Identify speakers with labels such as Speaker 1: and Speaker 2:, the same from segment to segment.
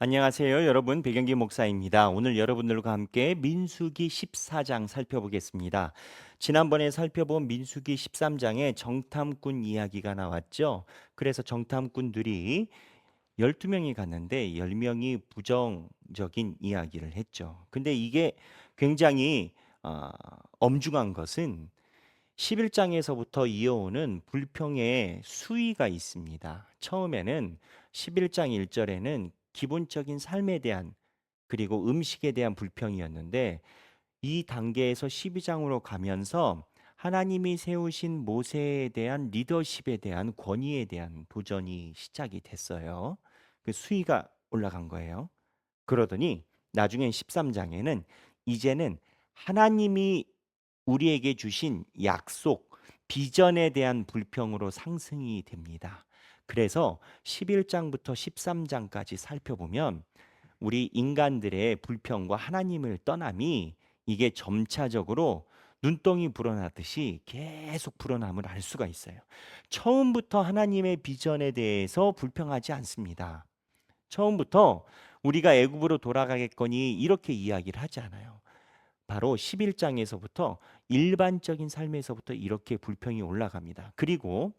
Speaker 1: 안녕하세요. 여러분, 백영기 목사입니다. 오늘 여러분들과 함께 민수기 14장 살펴보겠습니다. 지난번에 살펴본 민수기 13장에 정탐꾼 이야기가 나왔죠. 그래서 정탐꾼들이 12명이 갔는데 10명이 부정적인 이야기를 했죠. 근데 이게 굉장히 엄중한 것은 11장에서부터 이어오는 불평의 수위가 있습니다. 처음에는 11장 1절에는 기본적인 삶에 대한 그리고 음식에 대한 불평이었는데 이 단계에서 12장으로 가면서 하나님이 세우신 모세에 대한 리더십에 대한 권위에 대한 도전이 시작이 됐어요. 그 수위가 올라간 거예요. 그러더니 나중엔 13장에는 이제는 하나님이 우리에게 주신 약속, 비전에 대한 불평으로 상승이 됩니다. 그래서 11장부터 13장까지 살펴보면 우리 인간들의 불평과 하나님을 떠남이 이게 점차적으로 눈덩이 불어나듯이 계속 불어남을 알 수가 있어요. 처음부터 하나님의 비전에 대해서 불평하지 않습니다. 처음부터 우리가 애굽으로 돌아가겠거니 이렇게 이야기를 하지 않아요. 바로 11장에서부터 일반적인 삶에서부터 이렇게 불평이 올라갑니다. 그리고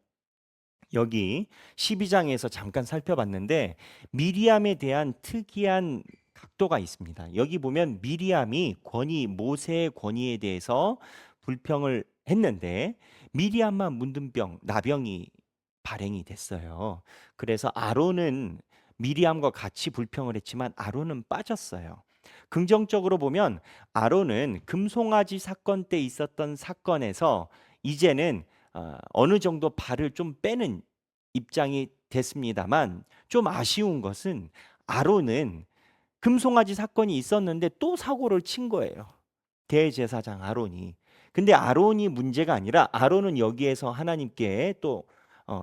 Speaker 1: 여기 12장에서 잠깐 살펴봤는데 미리암에 대한 특이한 각도가 있습니다. 여기 보면 미리암이 모세의 권위에 대해서 불평을 했는데 미리암만 문둥병, 나병이 발행이 됐어요. 그래서 아론은 미리암과 같이 불평을 했지만 아론은 빠졌어요. 긍정적으로 보면 아론은 금송아지 사건 때 있었던 사건에서 이제는 어느 정도 발을 좀 빼는 입장이 됐습니다만 좀 아쉬운 것은 아론은 금송아지 사건이 있었는데 또 사고를 친 거예요. 대제사장 아론이. 근데 아론이 문제가 아니라 아론은 여기에서 하나님께 또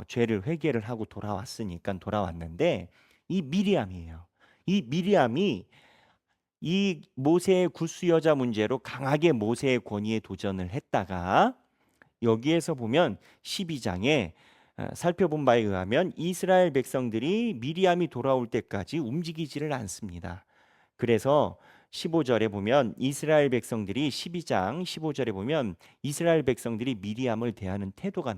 Speaker 1: 죄를 회개를 하고 돌아왔으니까 돌아왔는데 이 미리암이에요. 이 미리암이 이 모세의 구스 여자 문제로 강하게 모세의 권위에 도전을 했다가 여기에서 보면 12장에 살펴본 바에 의하면 이스라엘 백성들이 미리암이 돌아올 때까지 움직이지를 않습니다. 그래서 15절에 보면 이스라엘 백성들이 12장 15절에 보면 이스라엘 백성들이 미리암을 대하는 태도가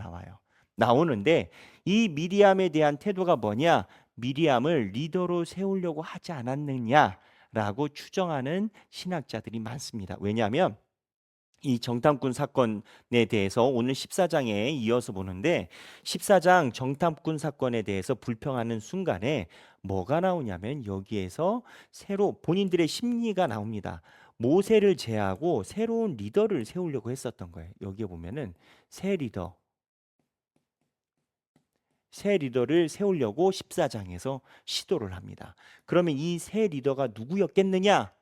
Speaker 1: 나오는데 이 미리암에 대한 태도가 뭐냐? 미리암을 리더로 세우려고 하지 않았느냐라고 추정하는 신학자들이 많습니다. 왜냐하면 이 정탐꾼 사건에 대해서 오늘 14장에 이어서 보는데 14장 정탐꾼 사건에 대해서 불평하는 순간에 뭐가 나오냐면 여기에서 새로 본인들의 심리가 나옵니다. 모세를 제하고 새로운 리더를 세우려고 했었던 거예요. 여기에 보면은 새 리더, 새 리더를 세우려고 14장에서 시도를 합니다. 그러면 이 새 리더가 누구였겠느냐?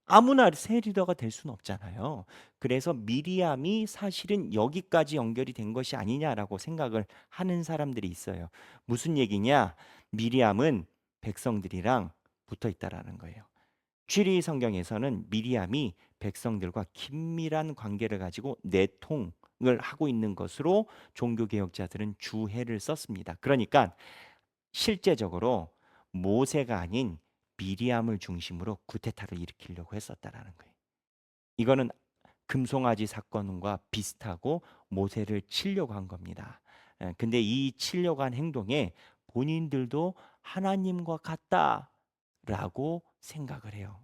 Speaker 1: 아무나 새 리더가 될 수는 없잖아요. 그래서 미리암이 사실은 여기까지 연결이 된 것이 아니냐라고 생각을 하는 사람들이 있어요. 무슨 얘기냐? 미리암은 백성들이랑 붙어 있다라는 거예요. 취리 성경에서는 미리암이 백성들과 긴밀한 관계를 가지고 내통을 하고 있는 것으로 종교 개혁자들은 주해를 썼습니다. 그러니까 실제적으로 모세가 아닌 미리암을 중심으로 구테타를 일으키려고 했었다라는 거예요. 이거는 금송아지 사건과 비슷하고 모세를 치려고 한 겁니다. 근데 이 치려고 한 행동에 본인들도 하나님과 같다라고 생각을 해요.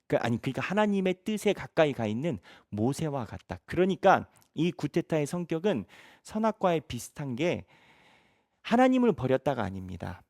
Speaker 1: 그러니까 하나님의 뜻에 가까이 가 있는 모세와 같다. 그러니까 이 구테타의 성격은 선악과에 비슷한 게 하나님을 버렸다가 아닙니다.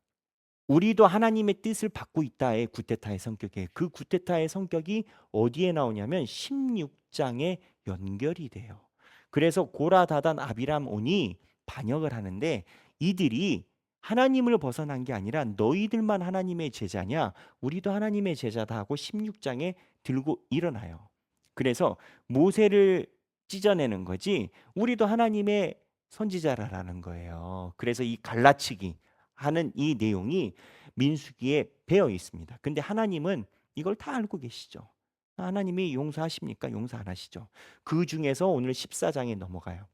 Speaker 1: 우리도 하나님의 뜻을 받고 있다의 구테타의 성격이에요. 그 구테타의 성격이 어디에 나오냐면 16장에 연결이 돼요. 그래서 고라, 다단, 아비람, 온이 반역을 하는데 이들이 하나님을 벗어난 게 아니라 너희들만 하나님의 제자냐? 우리도 하나님의 제자다 하고 16장에 들고 일어나요. 그래서 모세를 찢어내는 거지 우리도 하나님의 선지자라는 거예요. 그래서 이 갈라치기 하는 이 내용이 민수기에 배어 있습니다. 근데 하나님은 이걸 다 알고 계시죠. 하나님이 용서하십니까? 용서 안 하시죠. 그 중에서 오늘 14장에 넘어가요.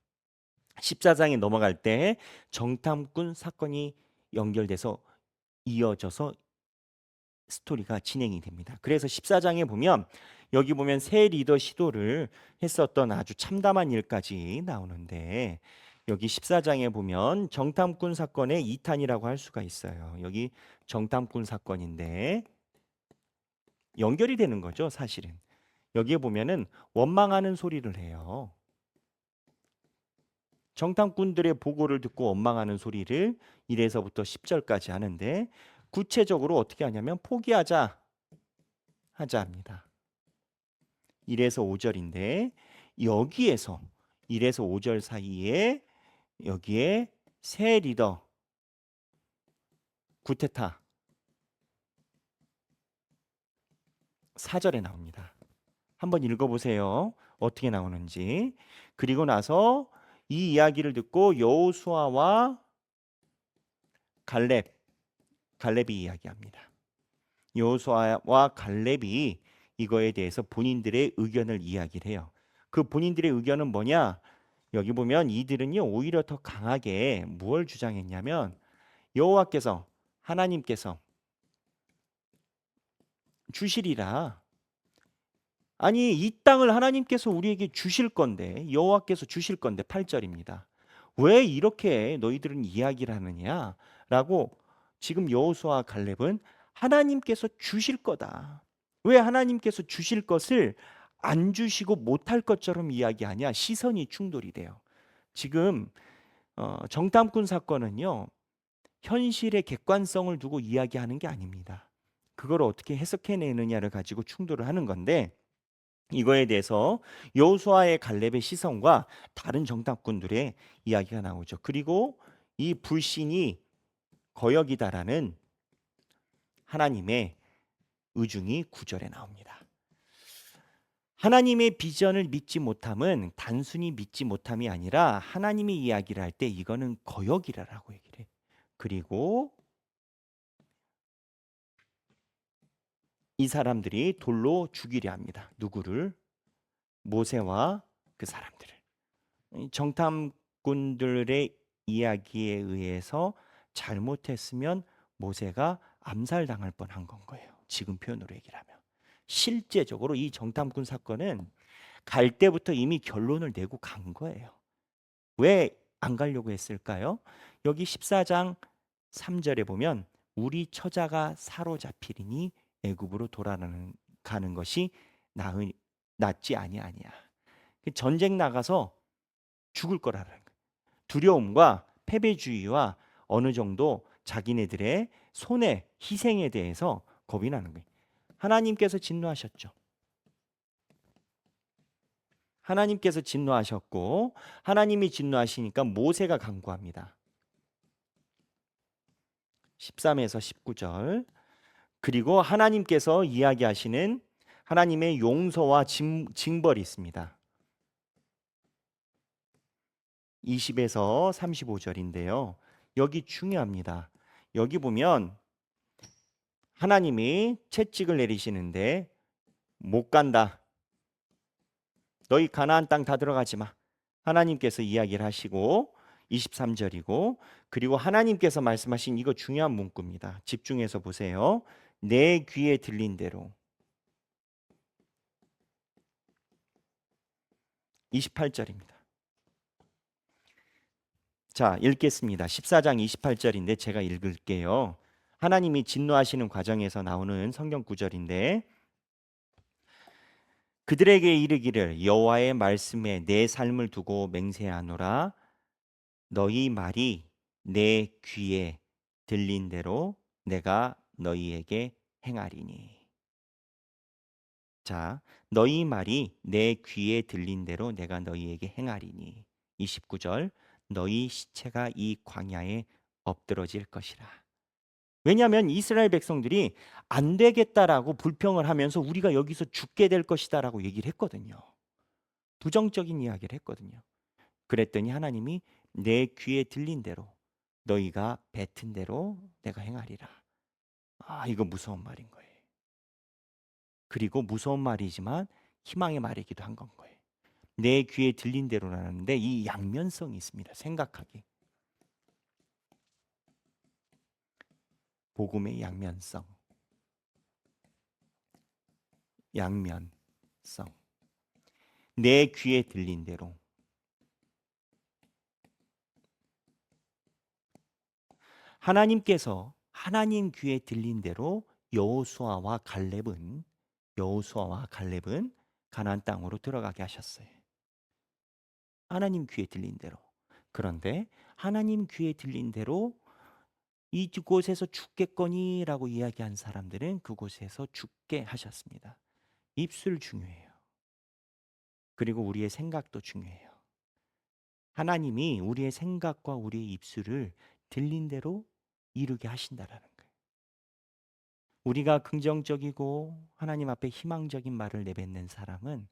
Speaker 1: 14장에 넘어갈 때 정탐꾼 사건이 연결돼서 이어져서 스토리가 진행이 됩니다. 그래서 14장에 보면 여기 보면 새 리더 시도를 했었던 아주 참담한 일까지 나오는데 여기 14장에 보면 정탐꾼 사건의 2탄이라고 할 수가 있어요. 여기 정탐꾼 사건인데 연결이 되는 거죠, 사실은. 여기에 보면은 원망하는 소리를 해요. 정탐꾼들의 보고를 듣고 원망하는 소리를 1에서부터 10절까지 하는데 구체적으로 어떻게 하냐면 포기하자 하자 합니다. 1에서 5절인데 여기에서 1에서 5절 사이에 여기에 새 리더 구테타 4절에 나옵니다. 한번 읽어보세요. 어떻게 나오는지. 그리고 나서 이 이야기를 듣고 여호수아와 갈렙이 이야기합니다. 여호수아와 갈렙이 이거에 대해서 본인들의 의견을 이야기를 해요. 그 본인들의 의견은 뭐냐? 여기 보면 이들은요 오히려 더 강하게 무엇을 주장했냐면 여호와께서 하나님께서 주시리라. 아니 이 땅을 하나님께서 우리에게 주실 건데 여호와께서 주실 건데 8절입니다. 왜 이렇게 너희들은 이야기를 하느냐라고 지금 여호수아와 갈렙은 하나님께서 주실 거다. 왜 하나님께서 주실 것을 안 주시고 못할 것처럼 이야기하냐? 시선이 충돌이 돼요. 지금 정탐꾼 사건은요. 현실의 객관성을 두고 이야기하는 게 아닙니다. 그걸 어떻게 해석해내느냐를 가지고 충돌을 하는 건데 이거에 대해서 여호수아의 갈렙의 시선과 다른 정탐꾼들의 이야기가 나오죠. 그리고 이 불신이 거역이다라는 하나님의 의중이 9절에 나옵니다. 하나님의 비전을 믿지 못함은 단순히 믿지 못함이 아니라 하나님이 이야기를 할 때 이거는 거역이라고 얘기를 해요. 그리고 이 사람들이 돌로 죽이려 합니다. 누구를? 모세와 그 사람들을. 정탐꾼들의 이야기에 의해서 잘못했으면 모세가 암살당할 뻔한 건 거예요. 지금 표현으로 얘기를 하면. 실제적으로 이 정탐꾼 사건은 갈 때부터 이미 결론을 내고 간 거예요. 왜 안 가려고 했을까요? 여기 14장 3절에 보면 우리 처자가 사로잡히리니 애굽으로 돌아가는 것이 낫지 아니하냐. 전쟁 나가서 죽을 거라는 거예요. 두려움과 패배주의와 어느 정도 자기네들의 손해, 희생에 대해서 겁이 나는 거예요. 하나님께서 진노하셨죠. 하나님께서 진노하셨고 하나님이 진노하시니까 모세가 간구합니다. 13에서 19절. 그리고 하나님께서 이야기하시는 하나님의 용서와 징벌이 있습니다. 20에서 35절인데요. 여기 중요합니다. 여기 보면 하나님이 채찍을 내리시는데 못 간다. 너희 가나안 땅 다 들어가지 마. 하나님께서 이야기를 하시고 23절이고 그리고 하나님께서 말씀하신 이거 중요한 문구입니다. 집중해서 보세요. 내 귀에 들린 대로 28절입니다. 자, 읽겠습니다. 14장 28절인데 제가 읽을게요. 하나님이 진노하시는 과정에서 나오는 성경 구절인데 그들에게 이르기를 여호와의 말씀에 내 삶을 두고 맹세하노라 너희 말이 내 귀에 들린 대로 내가 너희에게 행하리니. 자, 너희 말이 내 귀에 들린 대로 내가 너희에게 행하리니. 29절 너희 시체가 이 광야에 엎드러질 것이라. 왜냐하면 이스라엘 백성들이 안 되겠다라고 불평을 하면서 우리가 여기서 죽게 될 것이다라고 얘기를 했거든요. 부정적인 이야기를 했거든요. 그랬더니 하나님이 내 귀에 들린 대로 너희가 뱉은 대로 내가 행하리라. 아, 이거 무서운 말인 거예요. 그리고 무서운 말이지만 희망의 말이기도 한 건 거예요. 내 귀에 들린 대로라는데 이 양면성이 있습니다. 생각하기. 복음의 양면성. 양면성. 내 귀에 들린 대로. 하나님 귀에 들린 대로 여호수아와 갈렙은 가나안 땅으로 들어가게 하셨어요. 하나님 귀에 들린 대로. 그런데 하나님 귀에 들린 대로 이곳에서 죽겠거니라고 이야기한 사람들은 그곳에서 죽게 하셨습니다. 입술 중요해요. 그리고 우리의 생각도 중요해요. 하나님이 우리의 생각과 우리의 입술을 들린 대로 이루게 하신다라는 거예요. 우리가 긍정적이고 하나님 앞에 희망적인 말을 내뱉는 사람은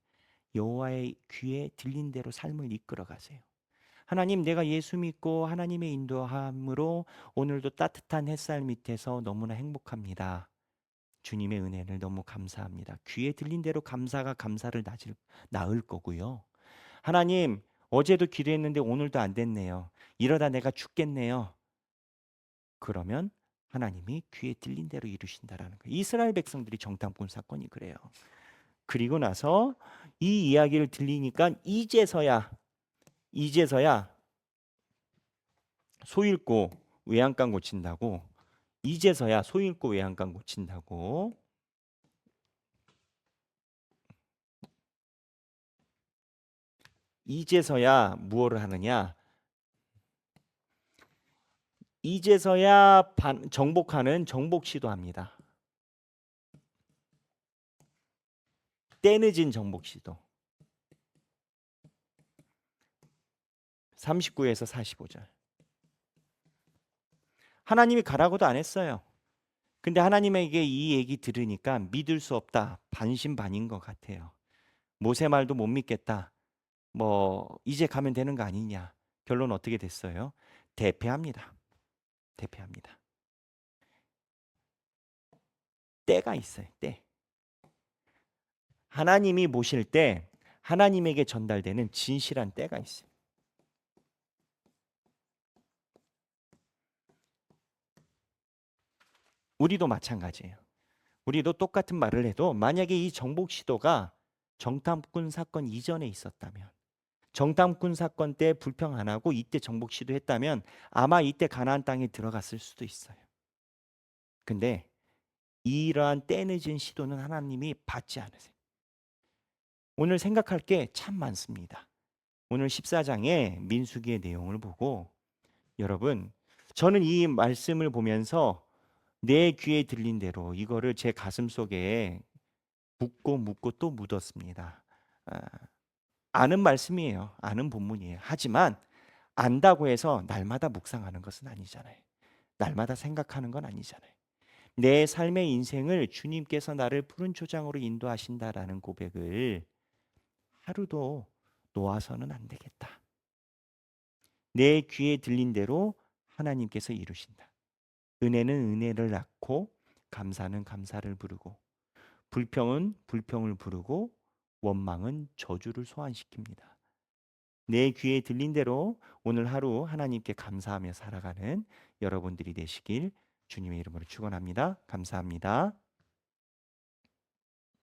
Speaker 1: 여호와의 귀에 들린 대로 삶을 이끌어 가세요. 하나님, 내가 예수 믿고 하나님의 인도함으로 오늘도 따뜻한 햇살 밑에서 너무나 행복합니다. 주님의 은혜를 너무 감사합니다. 귀에 들린 대로 감사가 감사를 낳을 거고요. 하나님, 어제도 기도했는데 오늘도 안 됐네요. 이러다 내가 죽겠네요. 그러면 하나님이 귀에 들린 대로 이루신다라는 거예요. 이스라엘 백성들이 정탐꾼 사건이 그래요. 그리고 나서 이 이야기를 들리니까 이제서야 소 잃고 외양간 고친다고. 이제서야 소 잃고 외양간 고친다고. 이제서야 무엇을 하느냐? 이제서야 정복하는 정복 시도합니다. 때늦은 정복 시도. 39에서 45절. 하나님이 가라고도 안 했어요. 근데 하나님에게 이 얘기 들으니까 믿을 수 없다. 반신반인 것 같아요. 모세 말도 못 믿겠다. 뭐 이제 가면 되는 거 아니냐. 결론 어떻게 됐어요? 대패합니다. 때가 있어요. 때. 하나님이 모실 때 하나님에게 전달되는 진실한 때가 있어요. 우리도 마찬가지예요. 우리도 똑같은 말을 해도 만약에 이 정복 시도가 정탐꾼 사건 이전에 있었다면, 정탐꾼 사건 때 불평 안 하고 이때 정복 시도했다면 아마 이때 가나안 땅에 들어갔을 수도 있어요. 근데 이러한 때늦은 시도는 하나님이 받지 않으세요. 오늘 생각할 게 참 많습니다. 오늘 14장의 민수기의 내용을 보고 여러분, 저는 이 말씀을 보면서 내 귀에 들린 대로 이거를 제 가슴 속에 묻고 또 묻었습니다. 아, 아는 말씀이에요. 아는 본문이에요. 하지만 안다고 해서 날마다 묵상하는 것은 아니잖아요. 날마다 생각하는 건 아니잖아요. 내 삶의 인생을 주님께서 나를 푸른 초장으로 인도하신다라는 고백을 하루도 놓아서는 안 되겠다. 내 귀에 들린 대로 하나님께서 이루신다. 은혜는 은혜를 낳고 감사는 감사를 부르고 불평은 불평을 부르고 원망은 저주를 소환시킵니다. 내 귀에 들린 대로 오늘 하루 하나님께 감사하며 살아가는 여러분들이 되시길 주님의 이름으로 축원합니다. 감사합니다.